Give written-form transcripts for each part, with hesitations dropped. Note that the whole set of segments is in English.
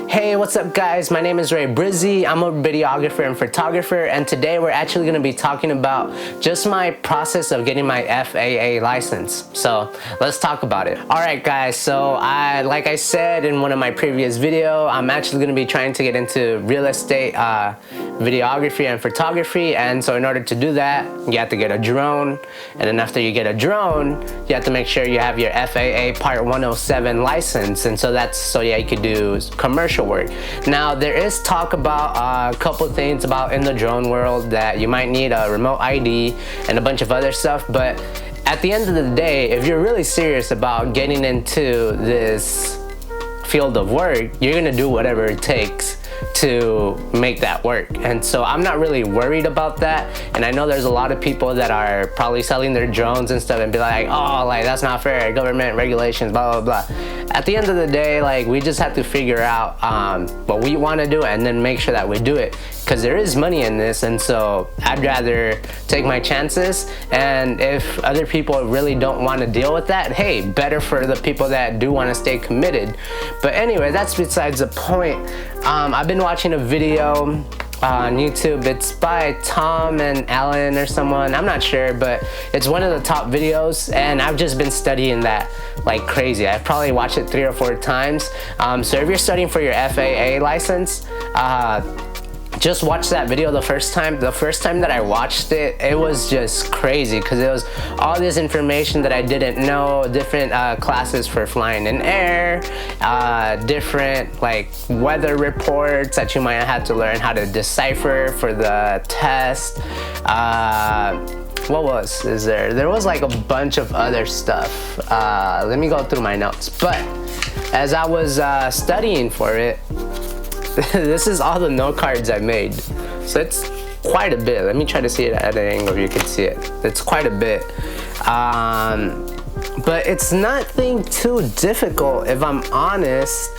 Hey, what's up guys? My name is Ray Breezee. I'm a videographer and photographer, and today we're actually going to be talking about just my process of getting my FAA license. So let's talk about it. Alright guys, so like I said in one of my previous videos, I'm actually going to be trying to get into real estate videography and photography, and so in order to do that you have to get a drone, and then after you get a drone you have to make sure you have your FAA Part 107 license, and so that's so yeah you could do commercial work. Now there is talk about a couple things about in the drone world that you might need a remote ID and a bunch of other stuff, but at the end of the day, if you're really serious about getting into this field of work, you're gonna do whatever it takes to make that work. And so I'm not really worried about that, and I know there's a lot of people that are probably selling their drones and stuff and be like, oh, like that's not fair, government regulations, blah blah blah. At the end of the day, like, we just have to figure out what we want to do and then make sure that we do it, because there is money in this, and so I'd rather take my chances. And if other people really don't want to deal with that, hey, better for the people that do want to stay committed. But anyway, that's besides the point. I've been watching a video on YouTube. It's by Tom and Alan or someone, I'm not sure, but it's one of the top videos, and I've just been studying that like crazy. I've probably watched it 3 or 4 times. So if you're studying for your FAA license, just watch that video the first time. The first time that I watched it, it was just crazy, because it was all this information that I didn't know, different classes for flying in air, different like weather reports that you might have to learn how to decipher for the test. What is there? There was like a bunch of other stuff. Let me go through my notes. But as I was studying for it, this is all the note cards I made. So it's quite a bit. Let me try to see it at an angle you can see it. It's quite a bit. But it's nothing too difficult, if I'm honest.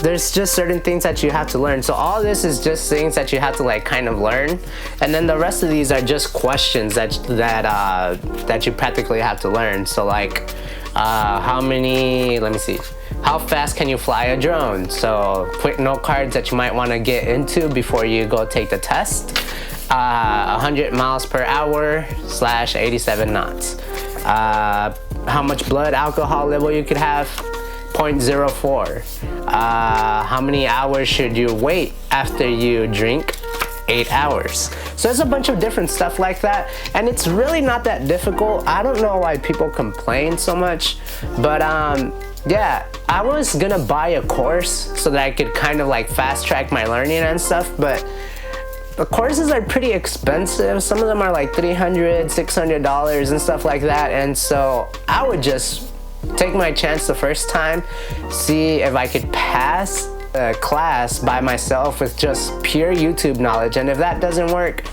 There's just certain things that you have to learn. So all this is just things that you have to like kind of learn, and then the rest of these are just questions that you practically have to learn. So like let me see. How fast can you fly a drone? So quick note cards that you might want to get into before you go take the test. 100 miles per hour / 87 knots. How much blood alcohol level you could have? 0.04. How many hours should you wait after you drink? 8 hours. So there's a bunch of different stuff like that, and it's really not that difficult. I don't know why people complain so much, but yeah, I was gonna buy a course so that I could kind of like fast track my learning and stuff, but the courses are pretty expensive. Some of them are like $300, $600 and stuff like that, and so I would just take my chance the first time, see if I could pass a class by myself with just pure YouTube knowledge, and if that doesn't work,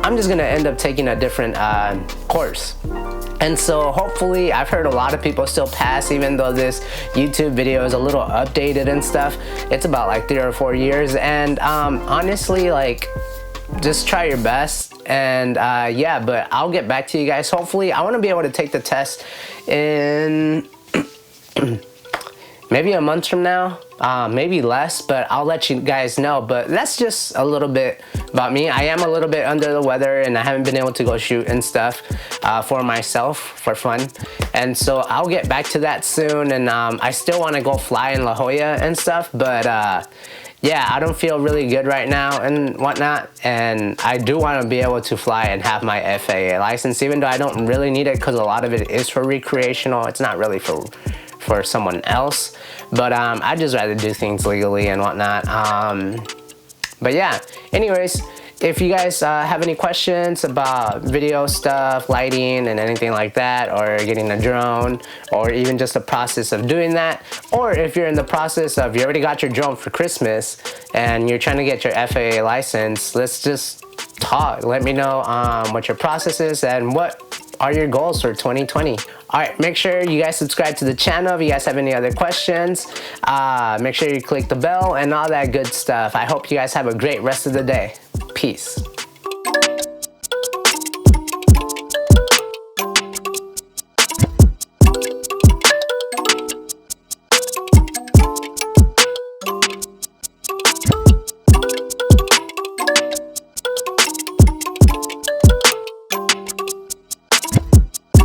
I'm just gonna end up taking a different course. And so hopefully, I've heard a lot of people still pass, even though this YouTube video is a little updated and stuff. It's about like 3 or 4 years, and honestly, like, just try your best. And yeah, but I'll get back to you guys. Hopefully, I want to be able to take the test in maybe a month from now, maybe less, but I'll let you guys know. But that's just a little bit about me. I am a little bit under the weather, and I haven't been able to go shoot and stuff for myself for fun, and so I'll get back to that soon. And I still want to go fly in La Jolla and stuff, but yeah, I don't feel really good right now and whatnot, and I do want to be able to fly and have my FAA license, even though I don't really need it, because a lot of it is for recreational. It's not really for someone else, but I'd just rather do things legally and whatnot. But yeah, anyways, if you guys have any questions about video stuff, lighting, and anything like that, or getting a drone, or even just the process of doing that, or if you're in the process of, you already got your drone for Christmas and you're trying to get your FAA license, let's just talk. Let me know what your process is and what are your goals for 2020. Alright, make sure you guys subscribe to the channel if you guys have any other questions. Make sure you click the bell and all that good stuff. I hope you guys have a great rest of the day. Peace.